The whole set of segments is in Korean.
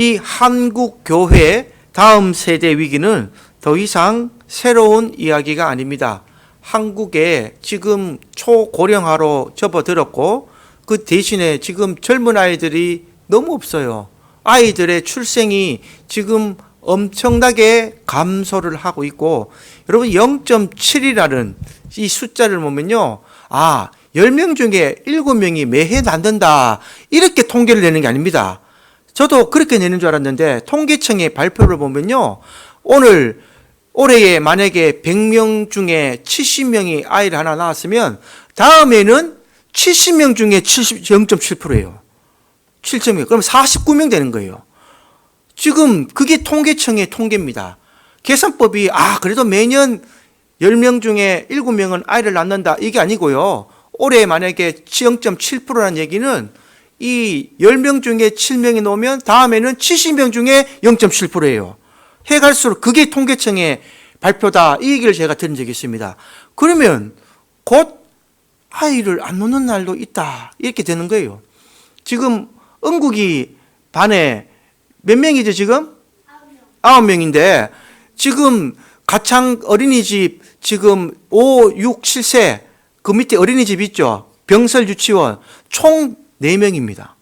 이 한국 교회 다음 세대 위기는 더 이상 새로운 이야기가 아닙니다. 한국에 지금 초고령화로 접어들었고 그 대신에 지금 젊은 아이들이 너무 없어요. 아이들의 출생이 지금 엄청나게 감소를 하고 있고, 여러분 0.7이라는 이 숫자를 보면요, 10명 중에 7명이 매해 낳는다, 이렇게 통계를 내는 게 아닙니다. 저도 그렇게 내는 줄 알았는데 통계청의 발표를 보면요, 올해에 만약에 100명 중에 70명이 아이를 하나 낳았으면 다음에는 70명 중에 0.7%예요. 7.2. 그럼 49명 되는 거예요. 지금 그게 통계청의 통계입니다. 계산법이 그래도 매년 10명 중에 7명은 아이를 낳는다, 이게 아니고요. 올해 만약에 0.7%라는 얘기는 이 10명 중에 7명이 나오면 다음에는 70명 중에 0.7%예요. 해갈수록 그게 통계청의 발표다, 이 얘기를 제가 들은 적이 있습니다. 그러면 곧 아이를 안 놓는 날도 있다, 이렇게 되는 거예요. 지금 응국이 반에 몇 명이죠 지금? 9명인데 지금 가창 어린이집 지금 5, 6, 7세 그 밑에 어린이집 있죠? 병설 유치원 총 4명입니다.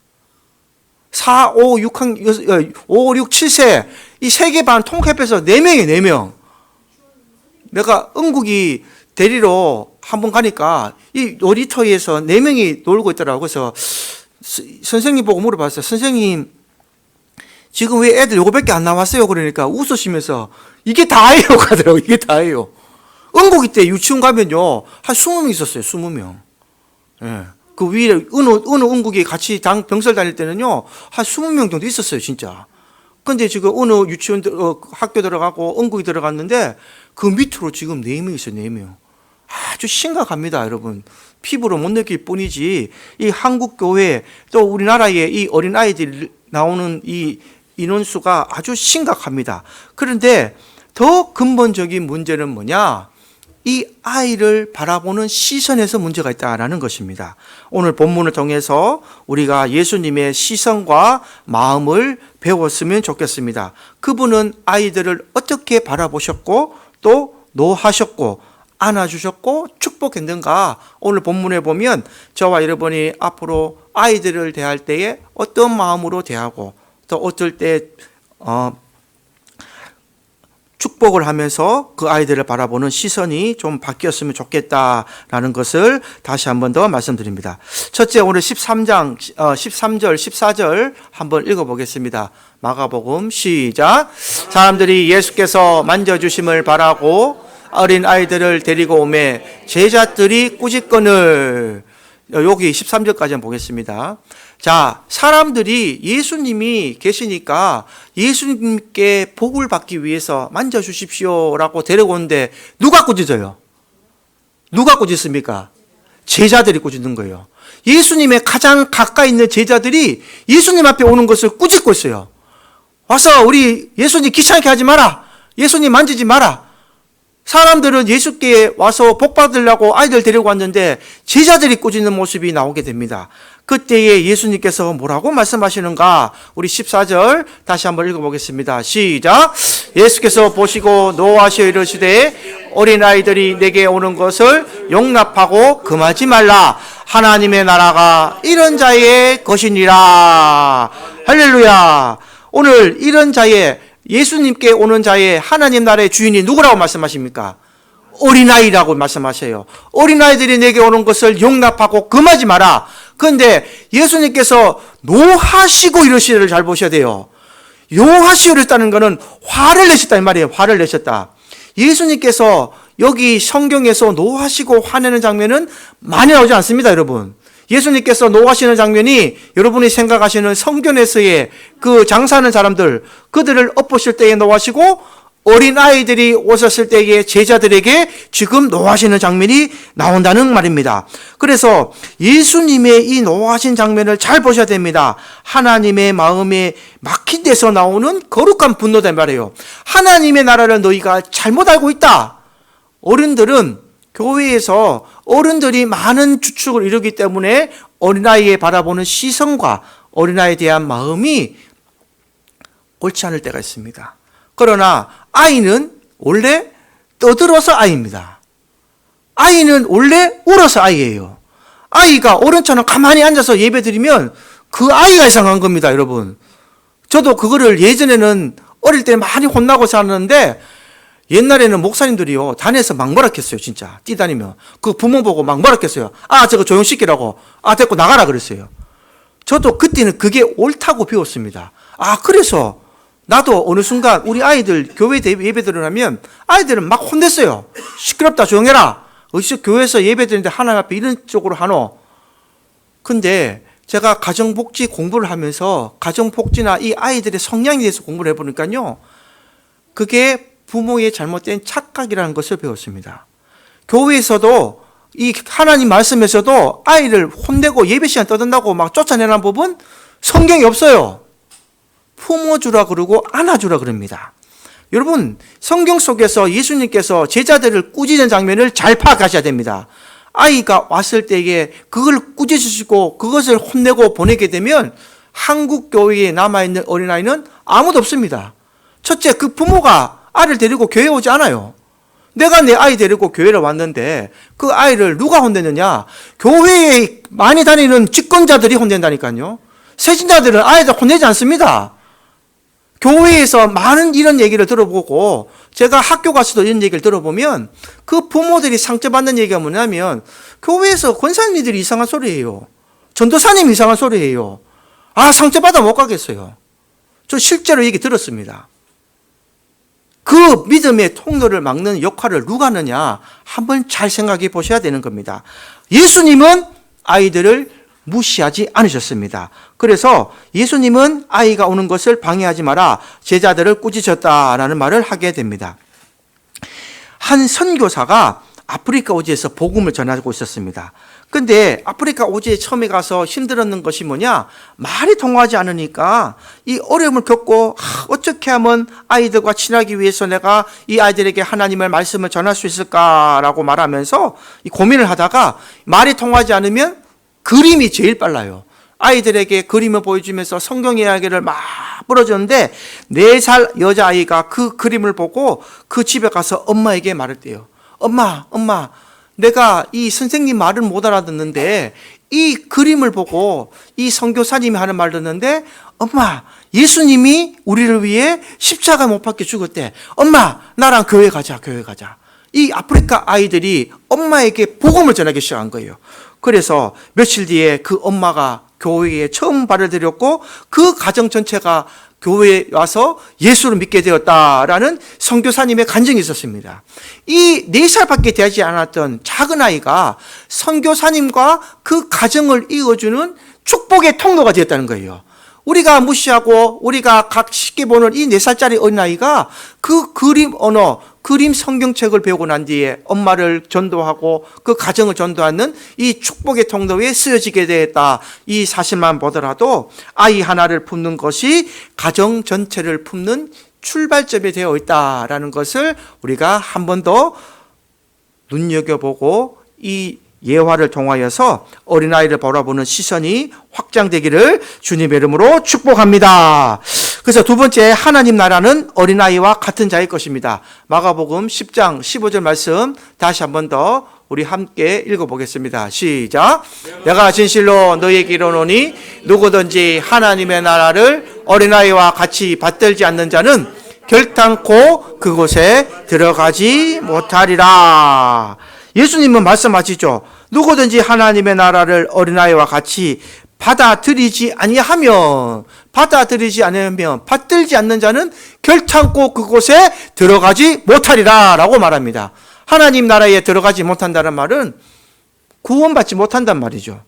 4, 5, 6, 5, 6, 7세 이 세 개 반 통합해서 4명이에요. 4명. 내가 응국이 데리러 한번 가니까 이 놀이터에서 4명이 놀고 있더라고요. 그래서 선생님 보고 물어봤어요. 선생님 지금 왜 애들 요거밖에 안 나왔어요? 그러니까 웃으시면서 이게 다예요 가더라고요. 이게 다예요. 응국이 때 유치원 가면요 한 20명 있었어요. 20명. 예. 그 위에 어느 응국이 같이 병설 다닐 때는요 한 20명 정도 있었어요 진짜. 근데 지금 어느 유치원 학교 들어가고 응국이 들어갔는데 그 밑으로 지금 4명 있어요. 4명. 아주 심각합니다 여러분. 피부로 못 느낄 뿐이지 이 한국 교회 또 우리나라의 이 어린 아이들이 나오는 이 인원수가 아주 심각합니다. 그런데 더 근본적인 문제는 뭐냐? 이 아이를 바라보는 시선에서 문제가 있다는 것입니다. 오늘 본문을 통해서 우리가 예수님의 시선과 마음을 배웠으면 좋겠습니다. 그분은 아이들을 어떻게 바라보셨고 또 노하셨고 안아주셨고 축복했는가? 오늘 본문에 보면 저와 여러분이 앞으로 아이들을 대할 때에 어떤 마음으로 대하고 또 어떨 때 축복을 하면서 그 아이들을 바라보는 시선이 좀 바뀌었으면 좋겠다라는 것을 다시 한 번 더 말씀드립니다. 첫째, 오늘 13장 13절 14절 한번 읽어보겠습니다. 마가복음 시작. 사람들이 예수께서 만져주심을 바라고 어린 아이들을 데리고 오매 제자들이 꾸짖거늘. 여기 13절까지 한번 보겠습니다. 자, 사람들이 예수님이 계시니까 예수님께 복을 받기 위해서 만져주십시오라고 데려오는데 누가 꾸짖어요? 누가 꾸짖습니까? 제자들이 꾸짖는 거예요. 예수님의 가장 가까이 있는 제자들이 예수님 앞에 오는 것을 꾸짖고 있어요. 와서 우리 예수님 귀찮게 하지 마라. 예수님 만지지 마라. 사람들은 예수께 와서 복 받으려고 아이들 데리고 왔는데 제자들이 꾸짖는 모습이 나오게 됩니다. 그때에 예수님께서 뭐라고 말씀하시는가? 우리 14절 다시 한번 읽어보겠습니다. 시작. 예수께서 보시고 노하시어 이르시되 어린아이들이 내게 오는 것을 용납하고 금하지 말라. 하나님의 나라가 이런 자의 것이니라. 할렐루야. 오늘 이런 자의 예수님께 오는 자의 하나님 나라의 주인이 누구라고 말씀하십니까? 어린아이라고 말씀하세요. 어린아이들이 내게 오는 것을 용납하고 금하지 마라. 그런데 예수님께서 노하시고 이러시를 잘 보셔야 돼요. 노하시고 이랬다는 것은 화를 내셨다 이 말이에요. 화를 내셨다. 예수님께서 여기 성경에서 노하시고 화내는 장면은 많이 나오지 않습니다 여러분. 예수님께서 노하시는 장면이 여러분이 생각하시는 성전에서의 그 장사하는 사람들, 그들을 엎으실 때에 노하시고 어린아이들이 오셨을 때에 제자들에게 지금 노하시는 장면이 나온다는 말입니다. 그래서 예수님의 이 노하신 장면을 잘 보셔야 됩니다. 하나님의 마음에 막힌 데서 나오는 거룩한 분노다 말이에요. 하나님의 나라를 너희가 잘못 알고 있다. 어른들은 교회에서 어른들이 많은 주축을 이루기 때문에 어린아이에 바라보는 시선과 어린아이에 대한 마음이 옳지 않을 때가 있습니다. 그러나 아이는 원래 떠들어서 아이입니다. 아이는 원래 울어서 아이예요. 아이가 어른처럼 가만히 앉아서 예배드리면 그 아이가 이상한 겁니다, 여러분. 저도 그거를 예전에는 어릴 때 많이 혼나고 살았는데 옛날에는 목사님들이요, 단에서 막말았겠어요, 진짜. 뛰다니며. 그 부모 보고 막말았겠어요. 저거 조용시키라고. 됐고 나가라 그랬어요. 저도 그때는 그게 옳다고 배웠습니다. 그래서 나도 어느 순간 우리 아이들 교회 예배 드리려면 아이들은 막 혼냈어요. 시끄럽다, 조용해라. 어디서 교회에서 예배 드리는데 하나님 앞에 이런 쪽으로 하노? 근데 제가 가정복지 공부를 하면서 가정복지나 이 아이들의 성향에 대해서 공부를 해보니까요, 그게 부모의 잘못된 착각이라는 것을 배웠습니다. 교회에서도 이 하나님 말씀에서도 아이를 혼내고 예배 시간 떠든다고 막 쫓아내는 법은 성경에 없어요. 품어주라 그러고 안아주라 그럽니다. 여러분, 성경 속에서 예수님께서 제자들을 꾸짖는 장면을 잘 파악하셔야 됩니다. 아이가 왔을 때에 그걸 꾸짖으시고 그것을 혼내고 보내게 되면 한국 교회에 남아있는 어린아이는 아무도 없습니다. 첫째, 그 부모가 아이를 데리고 교회에 오지 않아요. 내가 내 아이 데리고 교회를 왔는데 그 아이를 누가 혼내느냐? 교회에 많이 다니는 직권자들이 혼낸다니까요. 세신자들은 아이들 혼내지 않습니다. 교회에서 많은 이런 얘기를 들어보고 제가 학교 가서도 이런 얘기를 들어보면 그 부모들이 상처받는 얘기가 뭐냐면 교회에서 권사님들이 이상한 소리예요. 전도사님이 이상한 소리예요. 상처받아 못 가겠어요. 저 실제로 얘기 들었습니다. 그 믿음의 통로를 막는 역할을 누가 하느냐 한번 잘 생각해 보셔야 되는 겁니다. 예수님은 아이들을 무시하지 않으셨습니다. 그래서 예수님은 아이가 오는 것을 방해하지 마라, 제자들을 꾸짖었다라는 말을 하게 됩니다. 한 선교사가 아프리카 오지에서 복음을 전하고 있었습니다. 근데 아프리카 오지에 처음에 가서 힘들었는 것이 뭐냐? 말이 통하지 않으니까 이 어려움을 겪고 어떻게 하면 아이들과 친하기 위해서 내가 이 아이들에게 하나님의 말씀을 전할 수 있을까라고 말하면서 이 고민을 하다가 말이 통하지 않으면 그림이 제일 빨라요. 아이들에게 그림을 보여주면서 성경 이야기를 막 풀어줬는데 4살 여자아이가 그 그림을 보고 그 집에 가서 엄마에게 말했대요. 엄마, 내가 이 선생님 말을 못 알아듣는데 이 그림을 보고 이 선교사님이 하는 말 듣는데 엄마, 예수님이 우리를 위해 십자가 못 박혀 죽었대. 엄마, 나랑 교회 가자. 이 아프리카 아이들이 엄마에게 복음을 전하기 시작한 거예요. 그래서 며칠 뒤에 그 엄마가 교회에 처음 발을 들였고 그 가정 전체가 교회에 와서 예수를 믿게 되었다라는 선교사님의 간증이 있었습니다. 이 4살밖에 되지 않았던 작은 아이가 선교사님과 그 가정을 이어주는 축복의 통로가 되었다는 거예요. 우리가 무시하고 우리가 각 쉽게 보는 이 4살짜리 어린아이가 그 그림 언어, 그림 성경책을 배우고 난 뒤에 엄마를 전도하고 그 가정을 전도하는 이 축복의 통로에 쓰여지게 되었다. 이 사실만 보더라도 아이 하나를 품는 것이 가정 전체를 품는 출발점이 되어 있다라는 것을 우리가 한 번 더 눈여겨보고 이 예화를 통하여서 어린아이를 바라보는 시선이 확장되기를 주님의 이름으로 축복합니다. 그래서 두 번째, 하나님 나라는 어린아이와 같은 자일 것입니다. 마가복음 10장 15절 말씀 다시 한 번 더 우리 함께 읽어보겠습니다. 시작. 내가 진실로 너희에게 이르노니 누구든지 하나님의 나라를 어린아이와 같이 받들지 않는 자는 결단코 그곳에 들어가지 못하리라. 예수님은 말씀하시죠. 누구든지 하나님의 나라를 어린아이와 같이 받아들이지 않으면 받들지 않는 자는 결단코 그곳에 들어가지 못하리라 라고 말합니다. 하나님 나라에 들어가지 못한다는 말은 구원받지 못한단 말이죠.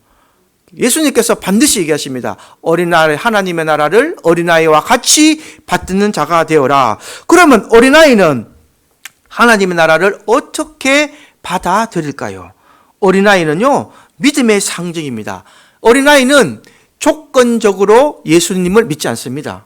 예수님께서 반드시 얘기하십니다. 어린아이, 하나님의 나라를 어린아이와 같이 받는 자가 되어라. 그러면 어린아이는 하나님의 나라를 어떻게 받아들일까요? 어린아이는요, 믿음의 상징입니다. 어린아이는 조건적으로 예수님을 믿지 않습니다.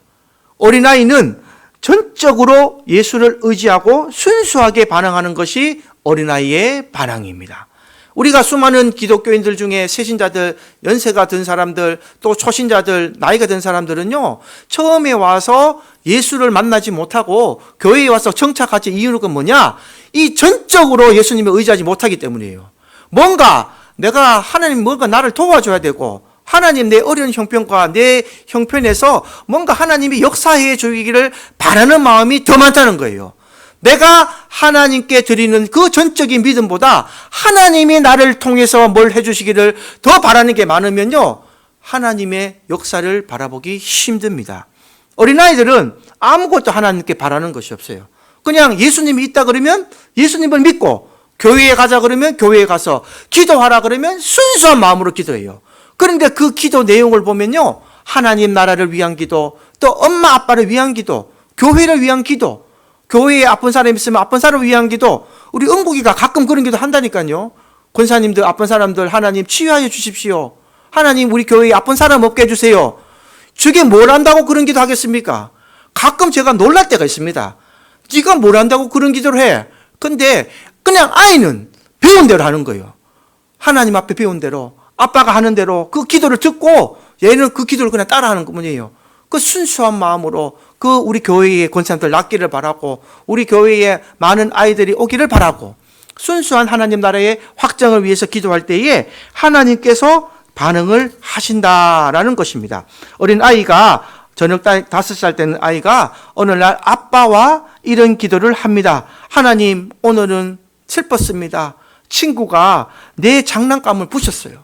어린아이는 전적으로 예수를 의지하고 순수하게 반응하는 것이 어린아이의 반응입니다. 우리가 수많은 기독교인들 중에 세신자들, 연세가 든 사람들, 또 초신자들, 나이가 든 사람들은요, 처음에 와서 예수를 만나지 못하고 교회에 와서 정착하지 이유는 뭐냐? 이 전적으로 예수님을 의지하지 못하기 때문이에요. 뭔가 내가 하나님 뭔가 나를 도와줘야 되고, 하나님 내 어려운 형편과 내 형편에서 뭔가 하나님이 역사해 주기를 바라는 마음이 더 많다는 거예요. 내가 하나님께 드리는 그 전적인 믿음보다 하나님이 나를 통해서 뭘 해주시기를 더 바라는 게 많으면요, 하나님의 역사를 바라보기 힘듭니다. 어린아이들은 아무것도 하나님께 바라는 것이 없어요. 그냥 예수님이 있다 그러면 예수님을 믿고, 교회에 가자 그러면 교회에 가서, 기도하라 그러면 순수한 마음으로 기도해요. 그런데 그 기도 내용을 보면요, 하나님 나라를 위한 기도, 또 엄마 아빠를 위한 기도, 교회를 위한 기도, 교회에 아픈 사람이 있으면 아픈 사람을 위한 기도, 우리 은국이가 가끔 그런 기도 한다니까요. 권사님들, 아픈 사람들 하나님 치유하여 주십시오. 하나님 우리 교회에 아픈 사람 없게 해주세요. 저게 뭘 한다고 그런 기도 하겠습니까? 가끔 제가 놀랄 때가 있습니다. 네가 뭘 한다고 그런 기도를 해? 근데 그냥 아이는 배운 대로 하는 거예요. 하나님 앞에 배운 대로, 아빠가 하는 대로 그 기도를 듣고 얘는 그 기도를 그냥 따라하는 것뿐이에요. 그 순수한 마음으로 그 우리 교회의 권사님들 낫기를 바라고, 우리 교회에 많은 아이들이 오기를 바라고, 순수한 하나님 나라의 확장을 위해서 기도할 때에 하나님께서 반응을 하신다라는 것입니다. 어린 아이가, 저녁 5살 되는 아이가 어느 날 아빠와 이런 기도를 합니다. 하나님, 오늘은 슬펐습니다. 친구가 내 장난감을 부셨어요.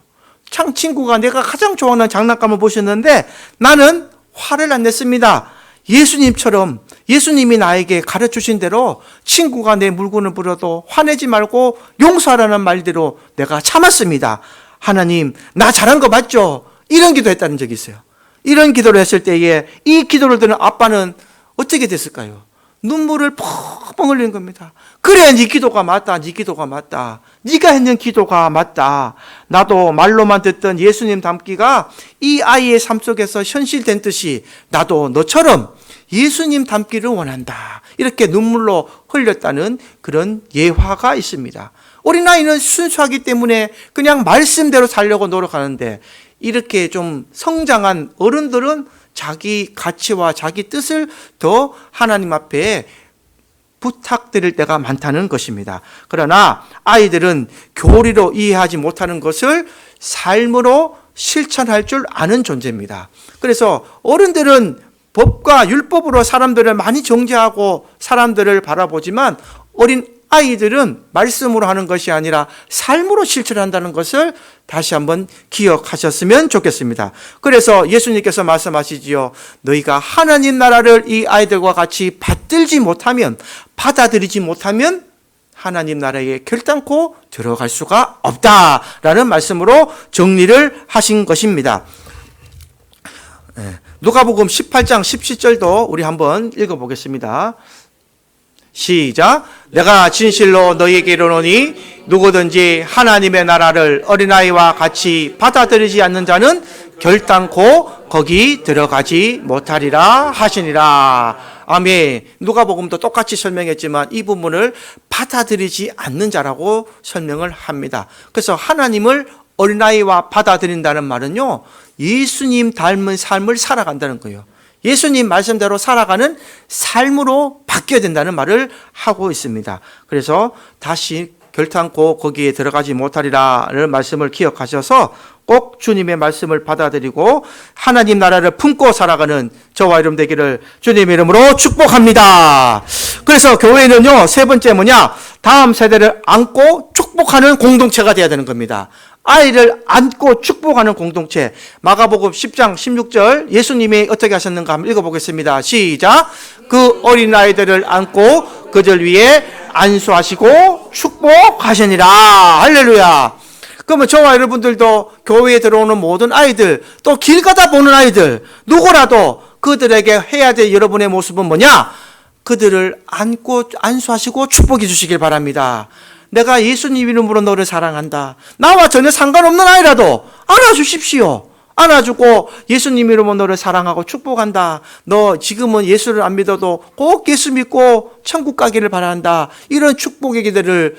친구가 내가 가장 좋아하는 장난감을 부셨는데 나는 화를 안 냈습니다. 예수님처럼, 예수님이 나에게 가르쳐주신 대로 친구가 내 물건을 불어도 화내지 말고 용서하라는 말대로 내가 참았습니다. 하나님, 나 잘한 거 맞죠? 이런 기도했다는 적이 있어요. 이런 기도를 했을 때에 이 기도를 듣는 아빠는 어떻게 됐을까요? 눈물을 펑펑 흘리는 겁니다. 그래, 네 기도가 맞다. 네 기도가 맞다. 네가 했는 기도가 맞다. 나도 말로만 듣던 예수님 닮기가 이 아이의 삶 속에서 현실된 듯이 나도 너처럼 예수님 닮기를 원한다. 이렇게 눈물로 흘렸다는 그런 예화가 있습니다. 어린아이는 순수하기 때문에 그냥 말씀대로 살려고 노력하는데, 이렇게 좀 성장한 어른들은 자기 가치와 자기 뜻을 더 하나님 앞에 부탁드릴 때가 많다는 것입니다. 그러나 아이들은 교리로 이해하지 못하는 것을 삶으로 실천할 줄 아는 존재입니다. 그래서 어른들은 법과 율법으로 사람들을 많이 정죄하고 사람들을 바라보지만, 어린 아이들은 말씀으로 하는 것이 아니라 삶으로 실천한다는 것을 다시 한번 기억하셨으면 좋겠습니다. 그래서 예수님께서 말씀하시지요. 너희가 하나님 나라를 이 아이들과 같이 받들지 못하면, 받아들이지 못하면 하나님 나라에 결단코 들어갈 수가 없다라는 말씀으로 정리를 하신 것입니다. 누가복음 18장 17절도 우리 한번 읽어보겠습니다. 시작. 내가 진실로 너희에게 이르노니 누구든지 하나님의 나라를 어린아이와 같이 받아들이지 않는 자는 결단코 거기 들어가지 못하리라 하시니라. 아멘. 누가복음도 똑같이 설명했지만 이 부분을 받아들이지 않는 자라고 설명을 합니다. 그래서 하나님을 어린아이와 받아들인다는 말은요, 예수님 닮은 삶을 살아간다는 거예요. 예수님 말씀대로 살아가는 삶으로 바뀌어야 된다는 말을 하고 있습니다. 그래서 다시 결단코 거기에 들어가지 못하리라는 말씀을 기억하셔서 꼭 주님의 말씀을 받아들이고 하나님 나라를 품고 살아가는 저와 여러분 되기를 주님의 이름으로 축복합니다. 그래서 교회는요, 세 번째 뭐냐? 다음 세대를 안고 축복하는 공동체가 되어야 되는 겁니다. 아이를 안고 축복하는 공동체. 마가복음 10장 16절 예수님이 어떻게 하셨는가 한번 읽어보겠습니다. 시작. 그 어린아이들을 안고 그들 위에 안수하시고 축복하시니라. 할렐루야. 그러면 저와 여러분들도 교회에 들어오는 모든 아이들, 또 길 가다 보는 아이들, 누구라도 그들에게 해야 될 여러분의 모습은 뭐냐? 그들을 안고 안수하시고 축복해 주시길 바랍니다. 내가 예수님 이름으로 너를 사랑한다. 나와 전혀 상관없는 아이라도 안아주십시오. 안아주고 예수님 이름으로 너를 사랑하고 축복한다. 너 지금은 예수를 안 믿어도 꼭 예수 믿고 천국 가기를 바란다. 이런 축복의 기도를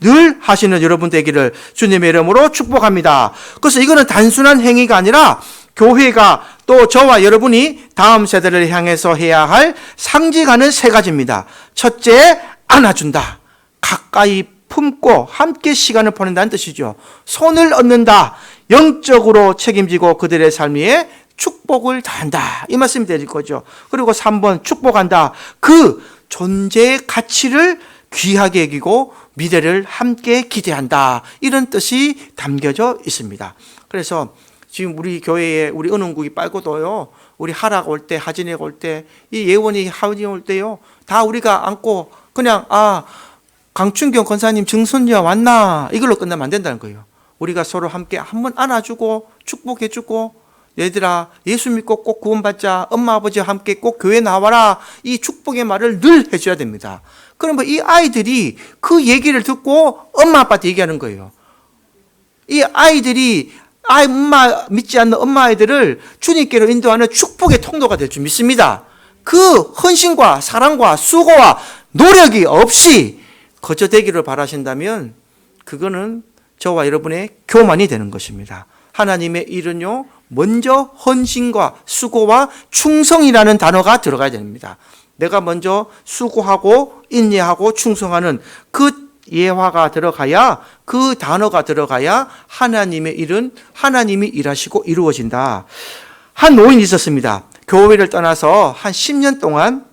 늘 하시는 여러분 되기를 주님의 이름으로 축복합니다. 그래서 이거는 단순한 행위가 아니라 교회가 또 저와 여러분이 다음 세대를 향해서 해야 할 상징하는 세 가지입니다. 첫째, 안아준다. 가까이 품고 함께 시간을 보낸다는 뜻이죠. 손을 얻는다. 영적으로 책임지고 그들의 삶 위에 축복을 다한다. 이 말씀이 되는 거죠. 그리고 3번, 축복한다. 그 존재의 가치를 귀하게 여기고 미래를 함께 기대한다. 이런 뜻이 담겨져 있습니다. 그래서 지금 우리 교회에 우리 은흥국이 빨고도요, 우리 하락 올 때, 하진이 올 때, 이 예원이 하진이 올 때요, 다 우리가 안고 그냥 강춘경 권사님 증손자 왔나 이걸로 끝나면 안 된다는 거예요. 우리가 서로 함께 한번 안아주고 축복해주고, 얘들아 예수 믿고 꼭 구원받자, 엄마 아버지와 함께 꼭 교회 나와라, 이 축복의 말을 늘 해줘야 됩니다. 그러면 이 아이들이 그 얘기를 듣고 엄마 아빠한테 얘기하는 거예요. 이 아이들이 엄마 믿지 않는 엄마 아이들을 주님께로 인도하는 축복의 통로가 될 줄 믿습니다. 그 헌신과 사랑과 수고와 노력이 없이 거저 되기를 바라신다면 그거는 저와 여러분의 교만이 되는 것입니다. 하나님의 일은요, 먼저 헌신과 수고와 충성이라는 단어가 들어가야 됩니다. 내가 먼저 수고하고 인내하고 충성하는 그 예화가 들어가야, 그 단어가 들어가야 하나님의 일은 하나님이 일하시고 이루어진다. 한 노인이 있었습니다. 교회를 떠나서 한 10년 동안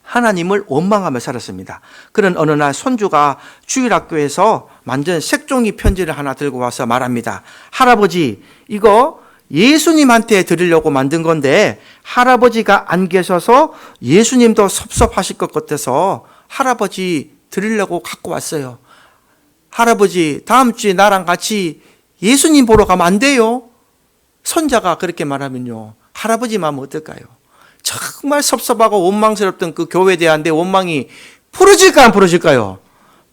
하나님을 원망하며 살았습니다. 그런 어느 날 손주가 주일학교에서 만든 색종이 편지를 하나 들고 와서 말합니다. 할아버지, 이거 예수님한테 드리려고 만든 건데 할아버지가 안 계셔서 예수님도 섭섭하실 것 같아서 할아버지 드리려고 갖고 왔어요. 할아버지, 다음 주에 나랑 같이 예수님 보러 가면 안 돼요? 손자가 그렇게 말하면요, 할아버지 마음 어떨까요? 정말 섭섭하고 원망스럽던 그 교회에 대한 내 원망이 풀어질까 안 풀어질까요?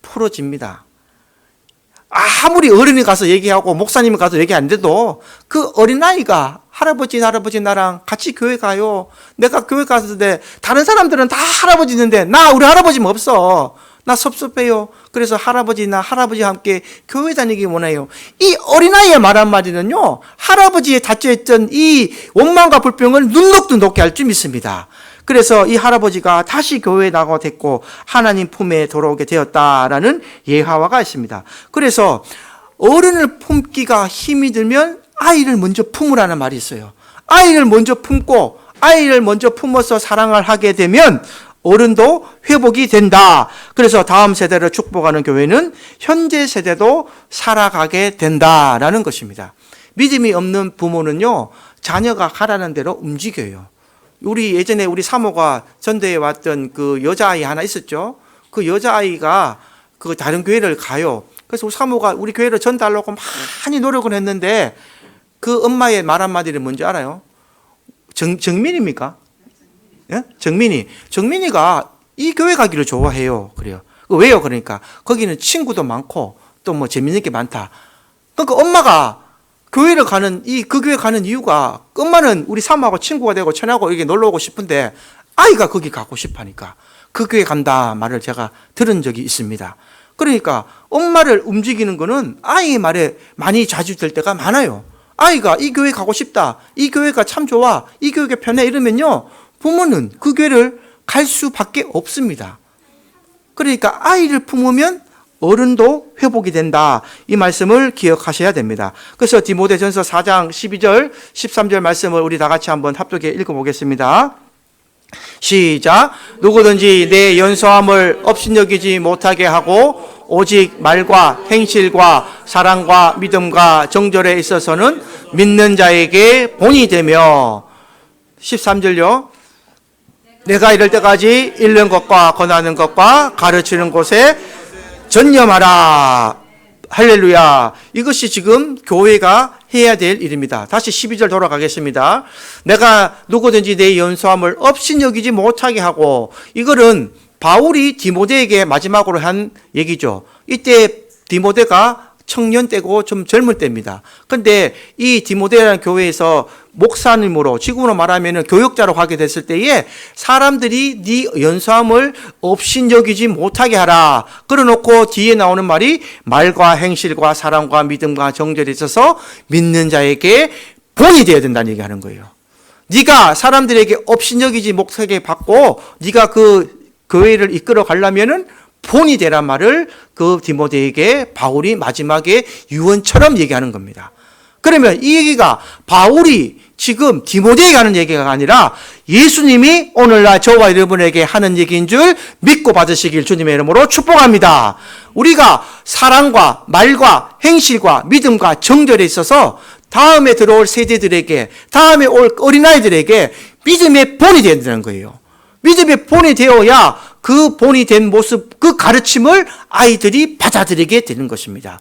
풀어집니다. 아무리 어른이 가서 얘기하고 목사님이 가서 얘기 안 돼도 그 어린아이가 할아버지 나랑 같이 교회 가요. 내가 교회 갔는데 다른 사람들은 다 할아버지 있는데 우리 할아버지는 없어. 나 섭섭해요. 그래서 할아버지와 함께 교회 다니기 원해요. 이 어린아이의 말 한마디는요, 할아버지에 닫혀있던 이 원망과 불평을 눈녹도 녹게 할 줄 믿습니다. 그래서 이 할아버지가 다시 교회에 나가게 됐고 하나님 품에 돌아오게 되었다라는 예화가 있습니다. 그래서 어른을 품기가 힘이 들면 아이를 먼저 품으라는 말이 있어요. 아이를 먼저 품고 아이를 먼저 품어서 사랑을 하게 되면 어른도 회복이 된다. 그래서 다음 세대를 축복하는 교회는 현재 세대도 살아가게 된다라는 것입니다. 믿음이 없는 부모는요, 자녀가 가라는 대로 움직여요. 우리 예전에 우리 사모가 전도에 왔던 그 여자아이 하나 있었죠. 그 여자아이가 그 다른 교회를 가요. 그래서 우리 사모가 우리 교회를 전달하려고 많이 노력을 했는데 그 엄마의 말 한마디를 뭔지 알아요? 정민입니까? 예? 정민이가 이 교회 가기를 좋아해요. 그래요. 왜요? 그러니까 거기는 친구도 많고 또 뭐 재밌는 게 많다. 그러니까 엄마가 교회를 가는 그 교회 가는 이유가, 엄마는 우리 사모하고 친구가 되고 처녀하고 이렇게 놀러 오고 싶은데 아이가 거기 가고 싶으니까 그 교회 간다 말을 제가 들은 적이 있습니다. 그러니까 엄마를 움직이는 거는 아이의 말에 많이 좌지될 때가 많아요. 아이가 이 교회 가고 싶다, 이 교회가 참 좋아, 이 교회가 편해 이러면요, 부모는 그 교회를 갈 수밖에 없습니다. 그러니까 아이를 품으면 어른도 회복이 된다. 이 말씀을 기억하셔야 됩니다. 그래서 디모데전서 4장 12절 13절 말씀을 우리 다 같이 한번 합독해 읽어보겠습니다. 시작. 누구든지 내 연소함을 업신여기지 못하게 하고 오직 말과 행실과 사랑과 믿음과 정절에 있어서는 믿는 자에게 본이 되며, 13절요. 내가 이럴 때까지 읽는 것과 권하는 것과 가르치는 곳에 전념하라. 할렐루야. 이것이 지금 교회가 해야 될 일입니다. 다시 12절 돌아가겠습니다. 내가 누구든지 내 연소함을 업신여기지 못하게 하고, 이거는 바울이 디모데에게 마지막으로 한 얘기죠. 이때 디모데가 청년 때고 좀 젊을 때입니다. 그런데 이 디모데라는 교회에서 목사님으로, 지금으로 말하면 교역자로 가게 됐을 때에 사람들이 네 연수함을 업신여기지 못하게 하라. 그래놓고 뒤에 나오는 말이 말과 행실과 사랑과 믿음과 정절에 있어서 믿는 자에게 본이 되어야 된다는 얘기하는 거예요. 네가 사람들에게 업신여기지 못하게 받고 네가 그 교회를 이끌어 가려면은 본이 되란 말을 그 디모데에게 바울이 마지막에 유언처럼 얘기하는 겁니다. 그러면 이 얘기가 바울이 지금 디모데에게 하는 얘기가 아니라 예수님이 오늘날 저와 여러분에게 하는 얘기인 줄 믿고 받으시길 주님의 이름으로 축복합니다. 우리가 사랑과 말과 행실과 믿음과 정절에 있어서 다음에 들어올 세대들에게, 다음에 올 어린아이들에게 믿음의 본이 되어야 되는 거예요. 믿음의 본이 되어야 그 본이 된 모습, 그 가르침을 아이들이 받아들이게 되는 것입니다.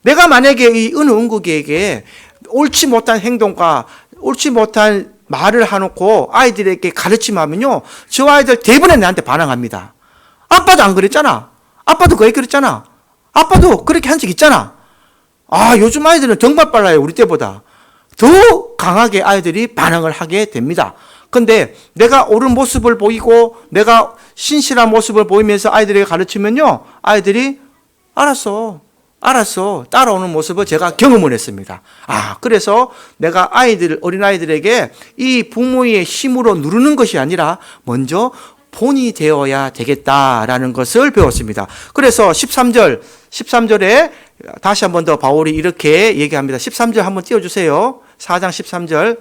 내가 만약에 이 은은국에게 옳지 못한 행동과 옳지 못한 말을 해놓고 아이들에게 가르침하면요, 저 아이들 대부분 나한테 반항합니다. 아빠도 안 그랬잖아. 아빠도 그렇게 그랬잖아. 아빠도 그렇게 한 적 있잖아. 요즘 아이들은 정말 빨라요. 우리 때보다. 더 강하게 아이들이 반응을 하게 됩니다. 근데 내가 옳은 모습을 보이고 내가 신실한 모습을 보이면서 아이들에게 가르치면요, 아이들이 알았어 따라오는 모습을 제가 경험을 했습니다. 그래서 내가 어린아이들에게 이 부모의 힘으로 누르는 것이 아니라 먼저 본이 되어야 되겠다라는 것을 배웠습니다. 그래서 13절에 다시 한 번 더 바울이 이렇게 얘기합니다. 13절 한번 띄워주세요. 4장 13절.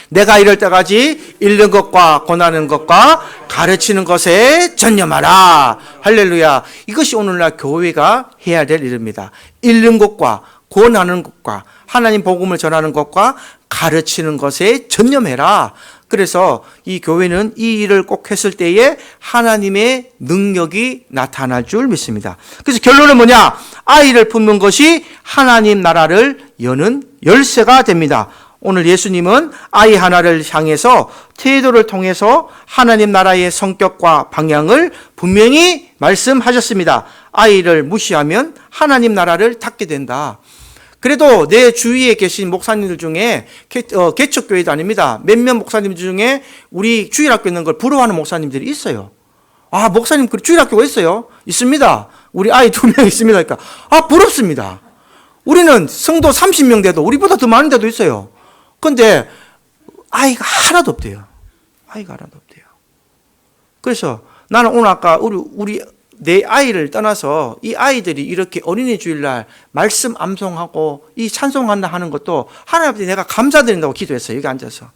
내가 이럴 때까지 읽는 것과 권하는 것과 가르치는 것에 전념하라. 할렐루야. 이것이 오늘날 교회가 해야 될 일입니다. 읽는 것과 권하는 것과 하나님 복음을 전하는 것과 가르치는 것에 전념해라. 그래서 이 교회는 이 일을 꼭 했을 때에 하나님의 능력이 나타날 줄 믿습니다. 그래서 결론은 뭐냐? 아이를 품는 것이 하나님 나라를 여는 열쇠가 됩니다. 오늘 예수님은 아이 하나를 향해서 태도를 통해서 하나님 나라의 성격과 방향을 분명히 말씀하셨습니다. 아이를 무시하면 하나님 나라를 닫게 된다. 그래도 내 주위에 계신 목사님들 중에 개척교회도 아닙니다. 몇몇 목사님들 중에 우리 주일학교 있는 걸 부러워하는 목사님들이 있어요. 목사님 그 주일학교가 있어요? 있습니다. 우리 아이 2명 있습니다. 그러니까 부럽습니다. 우리는 성도 30명 돼도 우리보다 더 많은 데도 있어요. 근데 아이가 하나도 없대요. 아이가 하나도 없대요. 그래서 나는 오늘 아까 우리 내 아이를 떠나서 이 아이들이 이렇게 어린이 주일날 말씀 암송하고 이 찬송한다 하는 것도 하나님 앞에 내가 감사드린다고 기도했어요. 여기 앉아서.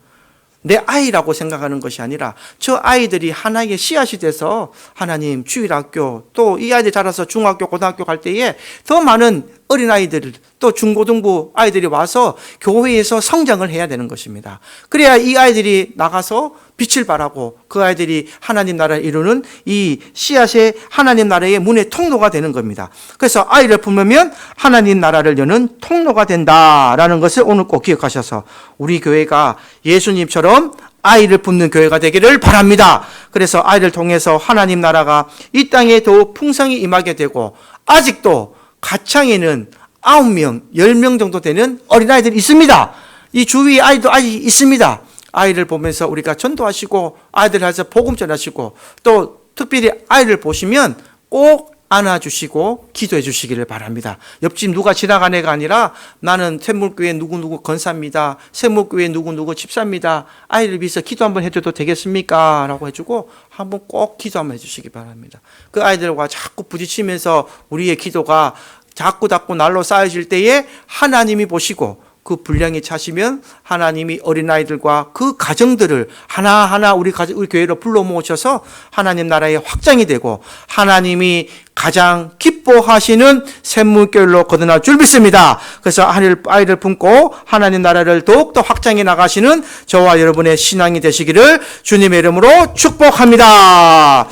내 아이라고 생각하는 것이 아니라 저 아이들이 하나의 씨앗이 돼서 하나님 주일학교 또 이 아이들 자라서 중학교 고등학교 갈 때에 더 많은 어린아이들 또 중고등부 아이들이 와서 교회에서 성장을 해야 되는 것입니다. 그래야 이 아이들이 나가서 빛을 발하고 그 아이들이 하나님 나라를 이루는 이 씨앗의 하나님 나라의 문의 통로가 되는 겁니다. 그래서 아이를 품으면 하나님 나라를 여는 통로가 된다라는 것을 오늘 꼭 기억하셔서 우리 교회가 예수님처럼 아이를 품는 교회가 되기를 바랍니다. 그래서 아이를 통해서 하나님 나라가 이 땅에 더욱 풍성히 임하게 되고 아직도 가창에는 9명, 10명 정도 되는 어린아이들이 있습니다. 이 주위에 아이도 아직 있습니다. 아이를 보면서 우리가 전도하시고 아이들한테 복음 전하시고 또 특별히 아이를 보시면 꼭 안아주시고 기도해 주시기를 바랍니다. 옆집 누가 지나간 애가 아니라 나는 샘물교회 누구누구 권사입니다. 샘물교회 누구누구 집사입니다. 아이를 위해서 기도 한번 해줘도 되겠습니까? 라고 해주고 한번 꼭 기도 한번 해주시기 바랍니다. 그 아이들과 자꾸 부딪히면서 우리의 기도가 자꾸 날로 쌓여질 때에 하나님이 보시고 그 분량이 차시면 하나님이 어린아이들과 그 가정들을 하나하나 우리 교회로 불러 모으셔서 하나님 나라의 확장이 되고 하나님이 가장 기뻐하시는 샘물교회로 거듭날 줄 믿습니다. 그래서 아이를 품고 하나님 나라를 더욱더 확장해 나가시는 저와 여러분의 신앙이 되시기를 주님의 이름으로 축복합니다.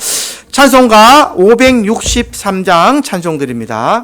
찬송가 563장 찬송드립니다.